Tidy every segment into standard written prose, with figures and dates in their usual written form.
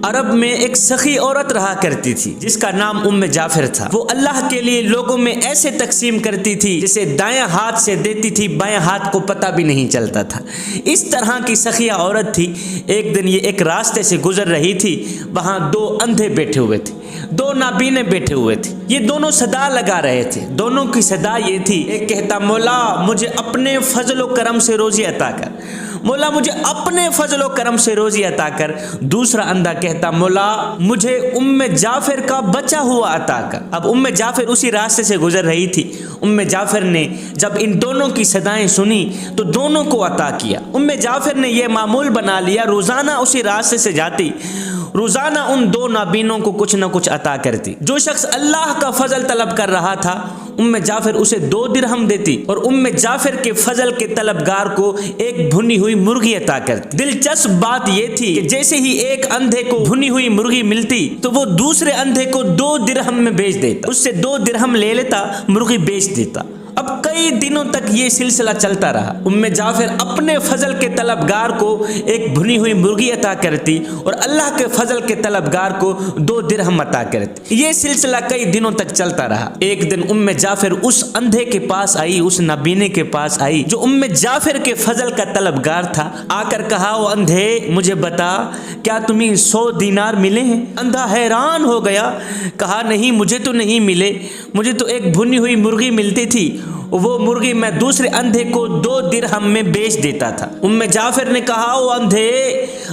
عرب میں ایک سخی عورت رہا کرتی تھی جس کا نام ام جعفر تھا۔ وہ اللہ کے لیے لوگوں میں ایسے تقسیم کرتی تھی جسے دائیں ہاتھ سے دیتی تھی بائیں ہاتھ کو پتہ بھی نہیں چلتا تھا۔ اس طرح کی سخیہ عورت تھی۔ ایک دن یہ ایک راستے سے گزر رہی تھی، وہاں دو اندھے بیٹھے ہوئے تھے، دو نابینے بیٹھے ہوئے تھے۔ یہ دونوں صدا لگا رہے تھے۔ دونوں کی صدا یہ تھی، ایک کہتا مولا مجھے اپنے فضل و کرم سے روزی عطا کر، مولا مجھے اپنے فضل و کرم سے روزی عطا کر۔ دوسرا اندھا کہتا مولا مجھے ام جعفر کا بچا ہوا عطا کر۔ اب ام جعفر اسی راستے سے گزر رہی تھی۔ ام جعفر نے جب ان دونوں کی صدائیں سنی تو دونوں کو عطا کیا۔ ام جعفر نے یہ معمول بنا لیا، روزانہ اسی راستے سے جاتی، روزانہ ان دو نابینوں کو کچھ نہ کچھ عطا کرتی۔ جو شخص اللہ کا فضل طلب کر رہا تھا ام جعفر اسے 2 درہم دیتی اور ام جعفر کے فضل کے طلبگار کو ایک بھنی ہوئی مرغی عطا کرتی۔ دلچسپ بات یہ تھی کہ جیسے ہی ایک اندھے کو بھنی ہوئی مرغی ملتی تو وہ دوسرے اندھے کو 2 درہم میں بیچ دیتا، اس سے 2 درہم لے لیتا، مرغی بیچ دیتا۔ اب کئی دنوں تک یہ سلسلہ چلتا رہا۔ ام جعفر اپنے فضل کے طلبگار کو ایک بھنی ہوئی مرغی عطا کرتی اور اللہ کے فضل کے طلبگار کو 2 درہم عطا کرتی۔ یہ سلسلہ کئی دنوں تک چلتا رہا۔ ایک دن ام جعفر اس اندھے کے پاس آئی، اس نابینے کے پاس آئی جو ام جعفر کے فضل کا طلبگار تھا۔ آ کر کہا او اندھے مجھے بتا کیا تمہیں 100 دینار ملے ہیں؟ اندھا حیران ہو گیا، کہا نہیں مجھے تو نہیں ملے، مجھے تو ایک بھنی ہوئی مرغی ملتی تھی، وہ مرغی میں دوسرے اندھے کو 2 درہم میں بیچ دیتا تھا۔ ام جعفر نے کہا او اندھے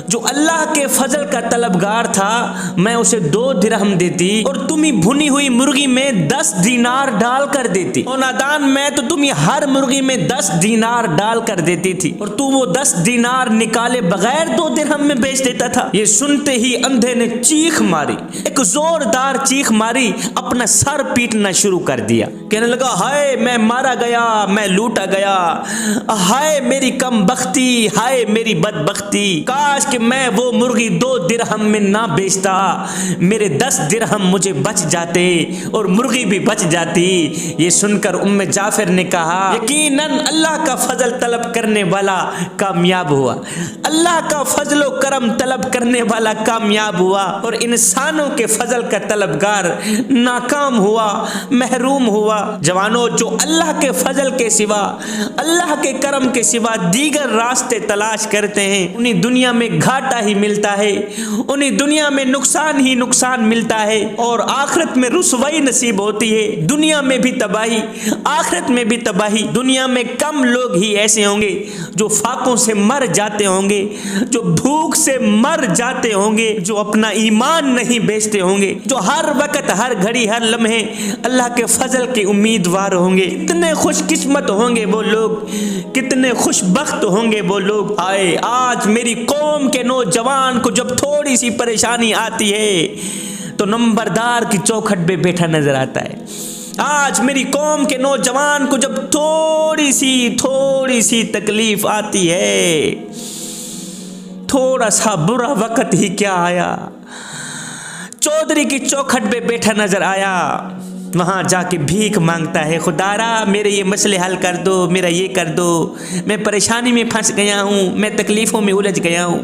جو اللہ کے فضل کا طلبگار تھا میں اسے 2 درہم دیتی اور تمہیں بھنی ہوئی مرغی میں 10 دینار ڈال کر دیتی۔ او نادان میں تو تمہیں ہر مرغی میں 10 دینار ڈال کر دیتی تھی اور تو وہ 10 دینار نکالے بغیر 2 درہم میں بیچ دیتا تھا۔ یہ سنتے ہی اندھے نے چیخ ماری، ایک زوردار چیخ ماری، اپنا سر پیٹنا شروع کر دیا، کہنے لگا ہائے میں مارا گیا، میں لوٹا گیا، ہائے میری کم بختی، ہائے میری بدبختی، کاش کہ میں وہ مرغی 2 درہم میں نہ بیچتا، میرے 10 درہم مجھے بچ جاتے اور مرغی بھی بچ جاتی۔ یہ سن کر ام جعفر نے کہا یقیناً اللہ کا فضل طلب کرنے والا کامیاب ہوا، اللہ کا فضل و کرم طلب کرنے والا کامیاب ہوا اور انسانوں کے فضل کا طلبگار ناکام ہوا، محروم ہوا۔ جوانوں جو اللہ کے فضل کے سوا، اللہ کے کرم کے سوا دیگر راستے تلاش کرتے ہیں انہیں دنیا میں گھاٹا ہی ملتا ہے، انہیں دنیا میں نقصان ہی نقصان ملتا ہے اور آخرت میں رسوائی نصیب ہوتی ہے، دنیا میں بھی تباہی آخرت میں بھی تباہی۔ دنیا میں کم لوگ ہی ایسے ہوں گے جو فاقوں سے مر جاتے ہوں گے، جو بھوک سے مر جاتے ہوں گے، جو اپنا ایمان نہیں بیچتے ہوں گے، جو ہر وقت ہر گھڑی ہر لمحے اللہ کے فضل کے امیدوار ہوں گے۔ کتنے خوش قسمت ہوں گے وہ لوگ، کتنے خوش بخت ہوں گے وہ لوگ۔ آئے آج میری قوم کے نوجوان کو جب تھوڑی سی پریشانی آتی ہے تو نمبردار کی چوکھٹ پہ بیٹھا نظر آتا ہے۔ آج میری قوم کے نوجوان کو جب تھوڑی سی تکلیف آتی ہے، تھوڑا سا برا وقت ہی کیا آیا، چودھری کی چوکھٹ پہ بیٹھا نظر آیا، وہاں جا کے بھیک مانگتا ہے، خدا را میرے یہ مسئلے حل کر دو، میرا یہ کر دو، میں پریشانی میں پھنس گیا ہوں، میں تکلیفوں میں الجھ گیا ہوں،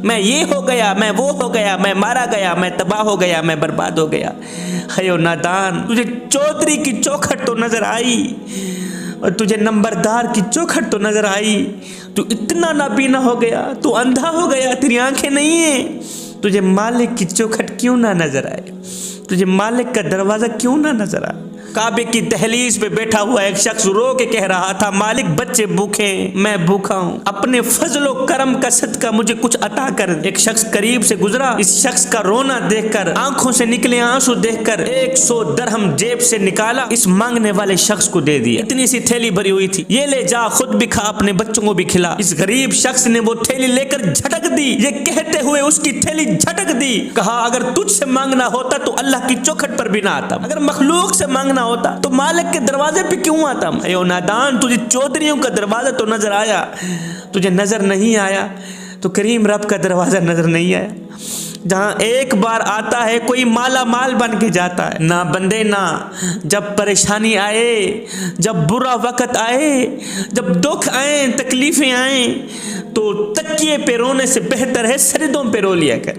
میں یہ ہو گیا، میں وہ ہو گیا، میں مارا گیا، میں تباہ ہو گیا، میں برباد ہو گیا۔ ہیو نادان تجھے چودھری کی چوکھٹ تو نظر آئی اور تجھے نمبردار کی چوکھٹ تو نظر آئی، تو اتنا نابینا ہو گیا، تو اندھا ہو گیا، تیری آنکھیں نہیں ہیں، تجھے مالک کی چوکھٹ کیوں نہ نظر آئے، تجھے مالک کا دروازہ کیوں نہ نظر آئے۔ کعبے کی دہلیز پہ بیٹھا ہوا ایک شخص رو کے کہہ رہا تھا مالک بچے بھوکے ہیں، میں بھوکا ہوں، اپنے فضل و کرم کا صدقہ مجھے کچھ عطا کر۔ ایک شخص قریب سے گزرا، اس شخص کا رونا دیکھ کر، آنکھوں سے نکلے آنسو دیکھ کر 100 درہم جیب سے نکالا، اس مانگنے والے شخص کو دے دیا۔ اتنی سی تھیلی بھری ہوئی تھی، یہ لے جا خود بھی کھا، اپنے بچوں کو بھی کھلا۔ اس غریب شخص نے وہ تھیلی لے کر جھٹک دی، یہ کہتے ہوئے اس کی تھیلی جھٹک دی، کہا اگر تجھ سے مانگنا ہوتا تو اللہ کی چوکھٹ پر بھی نہ آتا، اگر مخلوق سے مانگنا ہوتا تو مالک کے دروازے پہ کیوں آتا؟ اے او نادان تجھے چودھریوں کا دروازہ تو نظر آیا، تجھے نظر نہیں آیا تو کریم رب کا دروازہ نظر نہیں آیا، جہاں ایک بار آتا ہے کوئی مالا مال بن کے جاتا ہے۔ نہ بندے نہ، جب پریشانی آئے، جب برا وقت آئے، جب دکھ آئیں، تکلیفیں آئیں تو تکیے پہ رونے سے بہتر ہے سجدوں پہ رو لیا کر۔